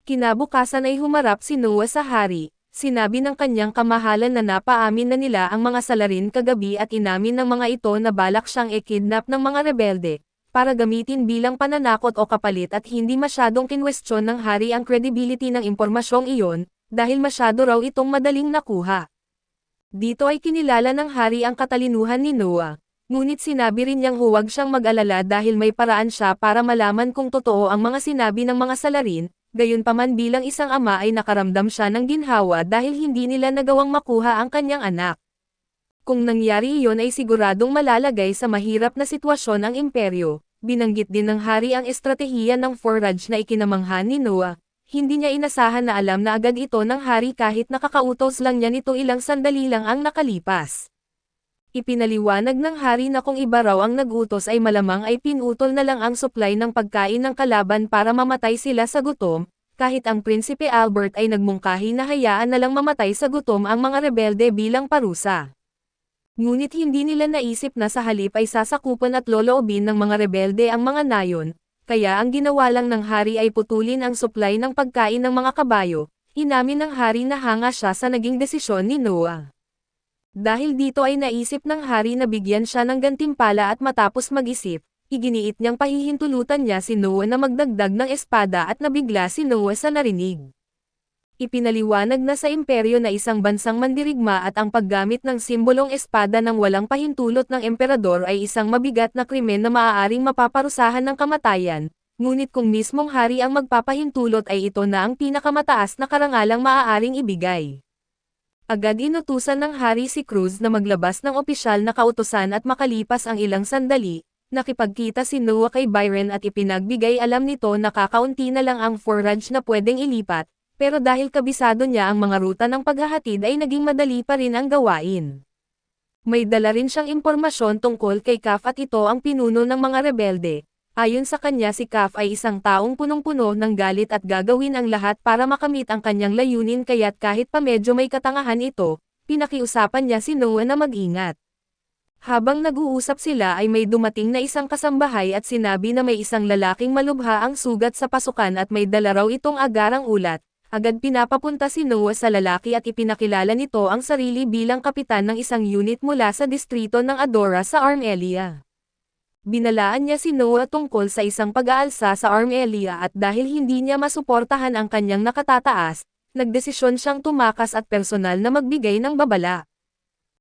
Kinabukasan ay humarap si Noah sa hari, sinabi ng kanyang kamahalan na napaamin na nila ang mga salarin kagabi at inamin ng mga ito na balak siyang i-kidnap ng mga rebelde, para gamitin bilang pananakot o kapalit at hindi masyadong kinwestiyon ng hari ang credibility ng impormasyong iyon, dahil masyado raw itong madaling nakuha. Dito ay kinilala ng hari ang katalinuhan ni Noah, ngunit sinabi rin niyang huwag siyang mag-alala dahil may paraan siya para malaman kung totoo ang mga sinabi ng mga salarin. Gayunpaman bilang isang ama ay nakaramdam siya ng ginhawa dahil hindi nila nagawang makuha ang kanyang anak. Kung nangyari iyon ay siguradong malalagay sa mahirap na sitwasyon ang imperyo. Binanggit din ng hari ang estratehiya ng forage na ikinamangha ni Noah. Hindi niya inasahan na alam na agad ito ng hari kahit nakakautos lang niya nito ilang sandali lang ang nakalipas. Ipinaliwanag ng hari na kung iba raw ang nag-utos ay malamang ay pinutol na lang ang supply ng pagkain ng kalaban para mamatay sila sa gutom, kahit ang Prinsipe Albert ay nagmungkahi na hayaan na lang mamatay sa gutom ang mga rebelde bilang parusa. Ngunit hindi nila naisip na sa halip ay sasakupan at loloobin ng mga rebelde ang mga nayon, kaya ang ginawa lang ng hari ay putulin ang supply ng pagkain ng mga kabayo. Inamin ng hari na hanga siya sa naging desisyon ni Noah. Dahil dito ay naisip ng hari na bigyan siya ng gantimpala at matapos mag-isip, iginiit niyang pahihintulutan niya si Noah na magdagdag ng espada at nabigla si Noah sa narinig. Ipinaliwanag na sa imperyo na isang bansang mandirigma at ang paggamit ng simbolong espada ng walang pahintulot ng emperador ay isang mabigat na krimen na maaaring mapaparusahan ng kamatayan, ngunit kung mismong hari ang magpapahintulot ay ito na ang pinakamataas na karangalang maaaring ibigay. Agad inutusan ng hari si Cruz na maglabas ng opisyal na kautusan at makalipas ang ilang sandali, nakipagkita si Noah kay Byron at ipinagbigay alam nito na kakaunti na lang ang forage na pwedeng ilipat, pero dahil kabisado niya ang mga ruta ng paghahatid ay naging madali pa rin ang gawain. May dala rin siyang impormasyon tungkol kay Kaf at ito ang pinuno ng mga rebelde. Ayon sa kanya si Kaf ay isang taong punong-puno ng galit at gagawin ang lahat para makamit ang kanyang layunin kaya't kahit pa medyo may katangahan ito, pinakiusapan niya si Noah na mag-ingat. Habang nag-uusap sila ay may dumating na isang kasambahay at sinabi na may isang lalaking malubha ang sugat sa pasukan at may dala raw itong agarang ulat. Agad pinapapunta si Noah sa lalaki at ipinakilala nito ang sarili bilang kapitan ng isang unit mula sa distrito ng Adora sa Armelia. Binalaan niya si Noah tungkol sa isang pag-aalsa sa Armelia at dahil hindi niya masuportahan ang kanyang nakatataas, nagdesisyon siyang tumakas at personal na magbigay ng babala.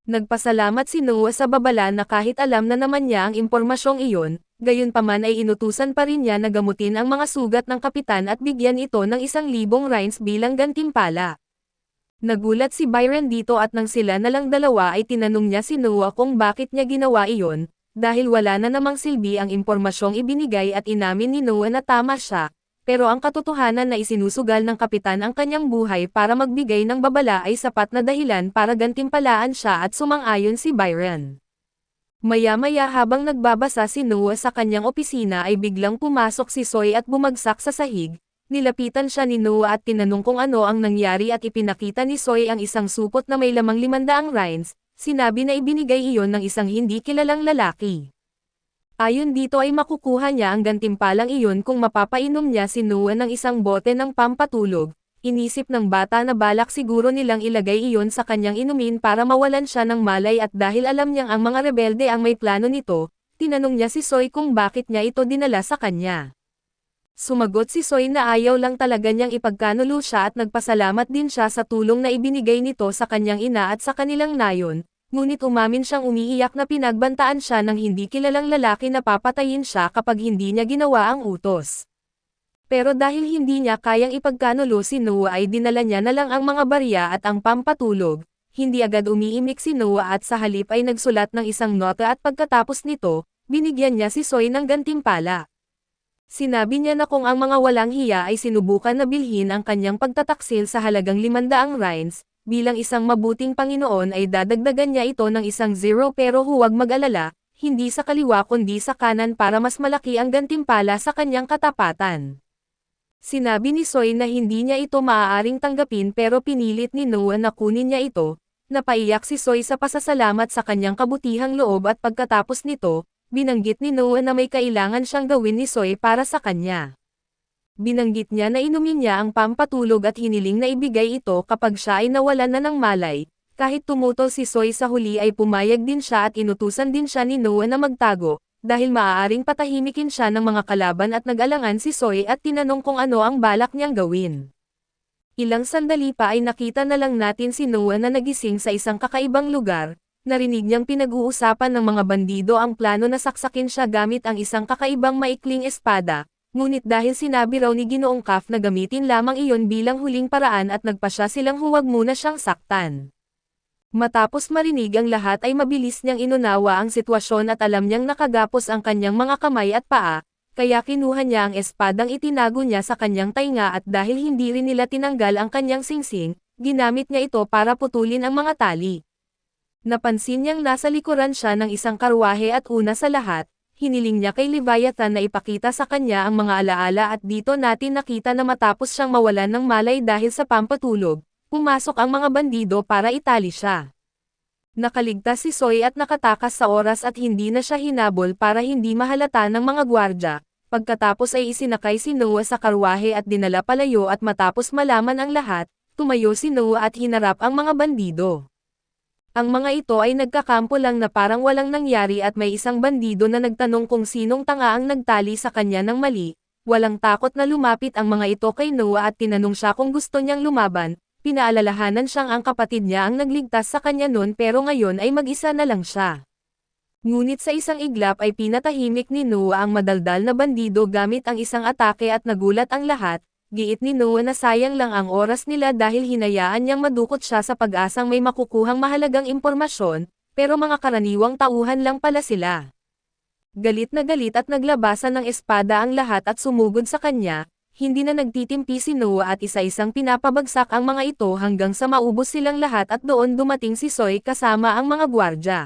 Nagpasalamat si Noah sa babala na kahit alam na naman niya ang impormasyong iyon, gayunpaman ay inutusan pa rin niya na gamutin ang mga sugat ng kapitan at bigyan ito ng 1,000 rines bilang gantimpala. Nagulat si Byron dito at nang sila na lang dalawa ay tinanong niya si Noah kung bakit niya ginawa iyon. Dahil wala na namang silbi ang impormasyong ibinigay at inamin ni Noah na tama siya, pero ang katotohanan na isinusugal ng kapitan ang kanyang buhay para magbigay ng babala ay sapat na dahilan para gantimpalaan siya at sumang-ayon si Byron. Maya-maya habang nagbabasa si Noah sa kanyang opisina ay biglang pumasok si Soy at bumagsak sa sahig. Nilapitan siya ni Noah at tinanong kung ano ang nangyari at ipinakita ni Soy ang isang supot na may lamang 500 rines. Sinabi na ibinigay iyon ng isang hindi kilalang lalaki. Ayon dito ay makukuha niya ang gantimpalang iyon kung mapapainom niya si Noah ng isang bote ng pampatulog. Inisip ng bata na balak siguro nilang ilagay iyon sa kanyang inumin para mawalan siya ng malay at dahil alam niyang ang mga rebelde ang may plano nito, tinanong niya si Soy kung bakit niya ito dinala sa kanya. Sumagot si Soy na ayaw lang talaga niyang ipagkanulo siya at nagpasalamat din siya sa tulong na ibinigay nito sa kanyang ina at sa kanilang nayon. Ngunit umamin siyang umiiyak na pinagbantaan siya ng hindi kilalang lalaki na papatayin siya kapag hindi niya ginawa ang utos. Pero dahil hindi niya kayang ipagkanulo si Noah ay dinala niya na lang ang mga barya at ang pampatulog, hindi agad umiimik si Noah at sa halip ay nagsulat ng isang nota at pagkatapos nito, binigyan niya si Soy ng gantimpala. Sinabi niya na kung ang mga walang hiya ay sinubukan na bilhin ang kanyang pagtataksil sa halagang 500 rines, bilang isang mabuting Panginoon ay dadagdagan niya ito ng 1 zero pero huwag mag-alala, hindi sa kaliwa kundi sa kanan para mas malaki ang gantimpala sa kanyang katapatan. Sinabi ni Soy na hindi niya ito maaaring tanggapin pero pinilit ni Noah na kunin niya ito. Napaiyak si Soy sa pasasalamat sa kanyang kabutihang loob at pagkatapos nito, binanggit ni Noah na may kailangan siyang gawin ni Soy para sa kanya. Binanggit niya na inumin niya ang pampatulog at hiniling na ibigay ito kapag siya ay nawalan na ng malay. Kahit tumutol si Soy sa huli ay pumayag din siya at inutusan din siya ni Noah na magtago, dahil maaaring patahimikin siya ng mga kalaban at nag-alangan si Soy at tinanong kung ano ang balak niyang gawin. Ilang sandali pa ay nakita na lang natin si Noah na nagising sa isang kakaibang lugar. Narinig niyang pinag-uusapan ng mga bandido ang plano na saksakin siya gamit ang isang kakaibang maikling espada, ngunit dahil sinabi raw ni Ginoong Kaf na gamitin lamang iyon bilang huling paraan at nagpasya silang huwag muna siyang saktan. Matapos marinig ang lahat ay mabilis niyang inunawa ang sitwasyon at alam niyang nakagapos ang kanyang mga kamay at paa, kaya kinuha niya ang espadang itinago niya sa kanyang tainga at dahil hindi rin nila tinanggal ang kanyang singsing, ginamit niya ito para putulin ang mga tali. Napansin niyang nasa likuran siya ng isang karwahe at una sa lahat, hiniling niya kay Leviathan na ipakita sa kanya ang mga alaala at dito natin nakita na matapos siyang mawalan ng malay dahil sa pampatulog, pumasok ang mga bandido para itali siya. Nakaligtas si Soy at nakatakas sa oras at hindi na siya hinabol para hindi mahalata ng mga gwardya. Pagkatapos ay isinakay si Noah sa karwahe at dinala palayo at matapos malaman ang lahat, tumayo si Noah at hinarap ang mga bandido. Ang mga ito ay nagkakampo lang na parang walang nangyari at may isang bandido na nagtanong kung sinong tanga ang nagtali sa kanya ng mali. Walang takot na lumapit ang mga ito kay Noah at tinanong siya kung gusto niyang lumaban. Pinaalalahanan siyang ang kapatid niya ang nagligtas sa kanya noon pero ngayon ay mag-isa na lang siya. Ngunit sa isang iglap ay pinatahimik ni Noah ang madaldal na bandido gamit ang isang atake at nagulat ang lahat. Giit ni Noah na sayang lang ang oras nila dahil hinayaan niyang madukot siya sa pag-asang may makukuhang mahalagang impormasyon, pero mga karaniwang tauhan lang pala sila. Galit na galit at naglabasan ng espada ang lahat at sumugod sa kanya, hindi na nagtitimpi si Noah at isa-isang pinapabagsak ang mga ito hanggang sa maubos silang lahat at doon dumating si Soy kasama ang mga gwardya.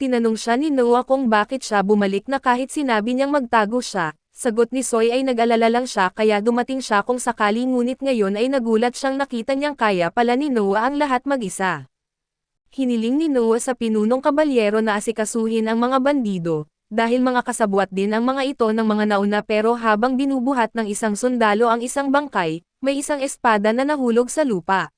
Tinanong siya ni Noah kung bakit siya bumalik na kahit sinabi niyang magtago siya. Sagot ni Soy ay nag-alala lang siya kaya dumating siya kung sakali ngunit ngayon ay nagulat siyang nakita niyang kaya pala ni Noah ang lahat mag-isa. Hiniling ni Noah sa pinunong kabalyero na asikasuhin ang mga bandido, dahil mga kasabwat din ang mga ito ng mga nauna pero habang binubuhat ng isang sundalo ang isang bangkay, may isang espada na nahulog sa lupa.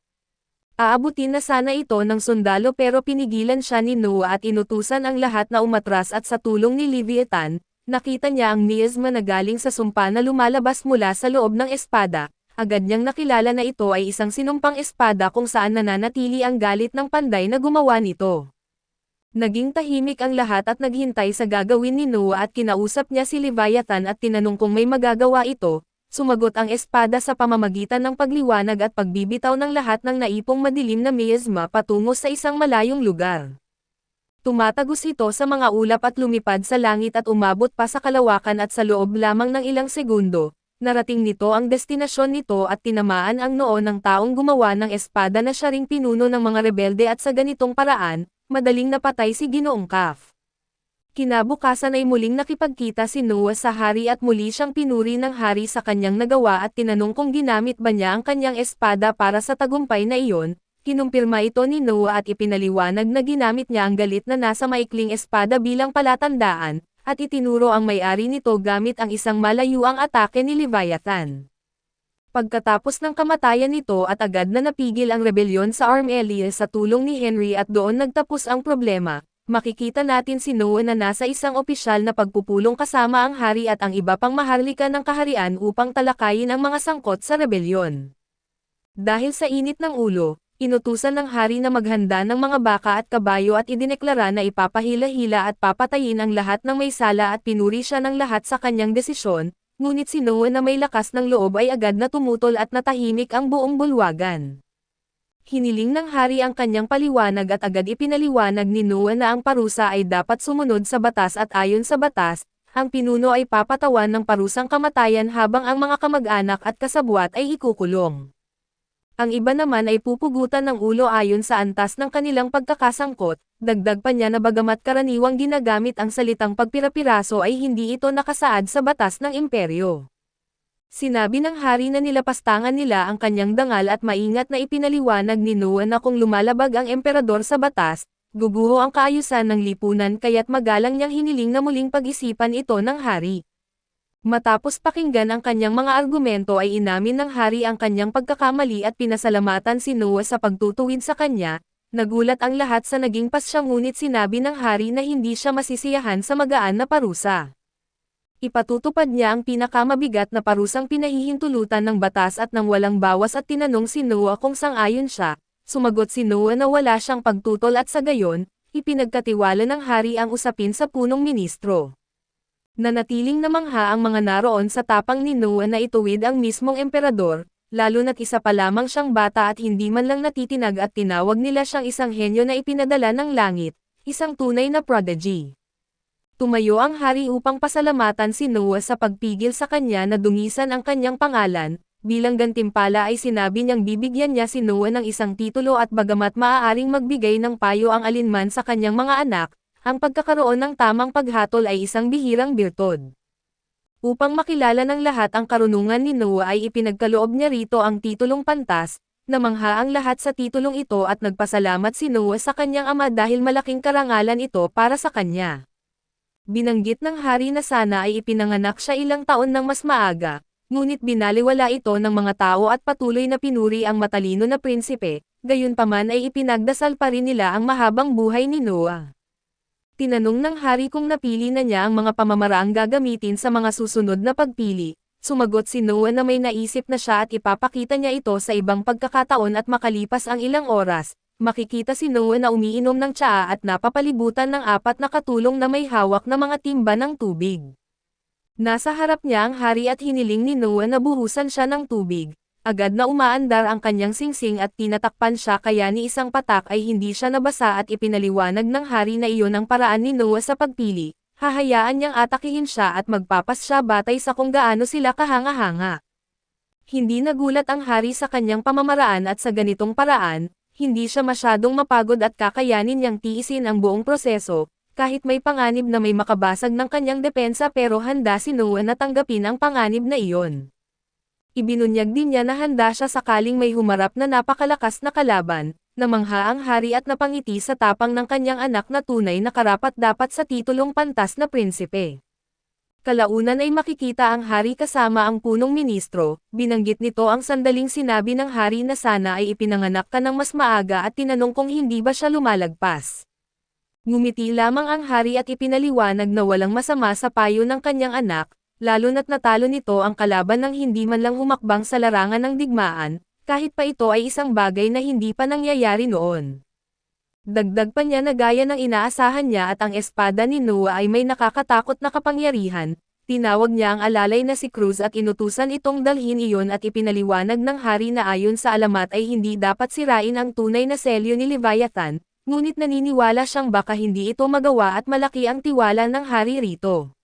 Aabutin na sana ito ng sundalo pero pinigilan siya ni Noah at inutusan ang lahat na umatras at sa tulong ni Leviathan, nakita niya ang miasma na galing sa sumpa na lumalabas mula sa loob ng espada, agad niyang nakilala na ito ay isang sinumpang espada kung saan nananatili ang galit ng panday na gumawa nito. Naging tahimik ang lahat at naghintay sa gagawin ni Noah at kinausap niya si Leviathan at tinanong kung may magagawa ito, sumagot ang espada sa pamamagitan ng pagliwanag at pagbibitaw ng lahat ng naipong madilim na miasma patungo sa isang malayong lugar. Tumatagos ito sa mga ulap at lumipad sa langit at umabot pa sa kalawakan at sa loob lamang ng ilang segundo, narating nito ang destinasyon nito at tinamaan ang noo ng taong gumawa ng espada na siya ring pinuno ng mga rebelde at sa ganitong paraan, madaling napatay si Ginoong Kaf. Kinabukasan ay muling nakipagkita si Noah sa hari at muli siyang pinuri ng hari sa kanyang nagawa at tinanong kung ginamit ba niya ang kanyang espada para sa tagumpay na iyon. Kinumpirma ito ni Noah at ipinaliwanag na ginamit niya ang galit na nasa maikling espada bilang palatandaan, at itinuro ang may-ari nito gamit ang isang malayuang atake ni Leviathan. Pagkatapos ng kamatayan nito at agad na napigil ang rebelyon sa Armelia sa tulong ni Henry at doon nagtapos ang problema, makikita natin si Noah na nasa isang opisyal na pagpupulong kasama ang hari at ang iba pang maharlika ng kaharian upang talakayin ang mga sangkot sa rebelyon. Dahil sa init ng ulo, inutusan ng hari na maghanda ng mga baka at kabayo at idineklara na ipapahila-hila at papatayin ang lahat ng may sala at pinuri siya ng lahat sa kanyang desisyon, ngunit si Noah na may lakas ng loob ay agad na tumutol at natahimik ang buong bulwagan. Hiniling ng hari ang kanyang paliwanag at agad ipinaliwanag ni Noah na ang parusa ay dapat sumunod sa batas at ayon sa batas, ang pinuno ay papatawan ng parusang kamatayan habang ang mga kamag-anak at kasabwat ay ikukulong. Ang iba naman ay pupugutan ng ulo ayon sa antas ng kanilang pagkakasangkot, dagdag pa niya na bagamat karaniwang ginagamit ang salitang pagpirapiraso ay hindi ito nakasaad sa batas ng imperyo. Sinabi ng hari na nilapastangan nila ang kanyang dangal at maingat na ipinaliwanag ni Noah na kung lumalabag ang emperador sa batas, guguho ang kaayusan ng lipunan kaya't magalang niyang hiniling na muling pag-isipan ito ng hari. Matapos pakinggan ang kanyang mga argumento ay inamin ng hari ang kanyang pagkakamali at pinasalamatan si Noah sa pagtutuwid sa kanya. Nagulat ang lahat sa naging pasya ngunit sinabi ng hari na hindi siya masisiyahan sa magaan na parusa. Ipatutupad niya ang pinakamabigat na parusang pinahihintulutan ng batas at nang walang bawas at tinanong si Noah kung sang-ayon siya. Sumagot si Noah na wala siyang pagtutol at sa gayon, ipinagkatiwala ng hari ang usapin sa punong ministro. Nanatiling namangha ang mga naroon sa tapang ni Noah na ituwid ang mismong emperador, lalo na't isa pa lamang siyang bata at hindi man lang natitinag at tinawag nila siyang isang henyo na ipinadala ng langit, isang tunay na prodigy. Tumayo ang hari upang pasalamatan si Noah sa pagpigil sa kanya na dungisan ang kanyang pangalan, bilang gantimpala ay sinabi niyang bibigyan niya si Noah ng isang titulo at bagamat maaaring magbigay ng payo ang alinman sa kanyang mga anak, ang pagkakaroon ng tamang paghatol ay isang bihirang birtod. Upang makilala ng lahat ang karunungan ni Noah ay ipinagkaloob niya rito ang titulong pantas, namangha ang lahat sa titulong ito at nagpasalamat si Noah sa kanyang ama dahil malaking karangalan ito para sa kanya. Binanggit ng hari na sana ay ipinanganak siya ilang taon ng mas maaga, ngunit binaliwala ito ng mga tao at patuloy na pinuri ang matalino na prinsipe, gayunpaman ay ipinagdasal pa rin nila ang mahabang buhay ni Noah. Tinanong ng hari kung napili na niya ang mga pamamaraang gagamitin sa mga susunod na pagpili. Sumagot si Noah na may naisip na siya at ipapakita niya ito sa ibang pagkakataon at makalipas ang ilang oras, makikita si Noah na umiinom ng tsaa at napapalibutan ng 4 na katulong na may hawak na mga timba ng tubig. Nasa harap niya ang hari at hiniling ni Noah na buhusan siya ng tubig. Agad na umaandar ang kanyang singsing at tinatakpan siya kaya ni isang patak ay hindi siya nabasa at ipinaliwanag ng hari na iyon ang paraan ni Noah sa pagpili, hahayaan niyang atakihin siya at magpapas siya batay sa kung gaano sila kahanga-hanga. Hindi nagulat ang hari sa kanyang pamamaraan at sa ganitong paraan, hindi siya masyadong mapagod at kakayanin niyang tiisin ang buong proseso, kahit may panganib na may makabasag ng kanyang depensa pero handa si Noah na tanggapin ang panganib na iyon. Ibinunyag din niya na handa siya sakaling may humarap na napakalakas na kalaban, namangha ang hari at napangiti sa tapang ng kanyang anak na tunay na karapat-dapat sa titulong pantas na prinsipe. Kalaunan ay makikita ang hari kasama ang punong ministro, binanggit nito ang sandaling sinabi ng hari na sana ay ipinanganak ka ng mas maaga at tinanong kung hindi ba siya lumalagpas. Ngumiti lamang ang hari at ipinaliwanag na walang masama sa payo ng kanyang anak, lalo na't natalo nito ang kalaban ng hindi man lang humakbang sa larangan ng digmaan, kahit pa ito ay isang bagay na hindi pa nangyayari noon. Dagdag pa niya na gaya ng inaasahan niya at ang espada ni Noah ay may nakakatakot na kapangyarihan, tinawag niya ang alalay na si Cruz at inutusan itong dalhin iyon at ipinaliwanag ng hari na ayon sa alamat ay hindi dapat sirain ang tunay na selyo ni Leviathan, ngunit naniniwala siyang baka hindi ito magawa at malaki ang tiwala ng hari rito.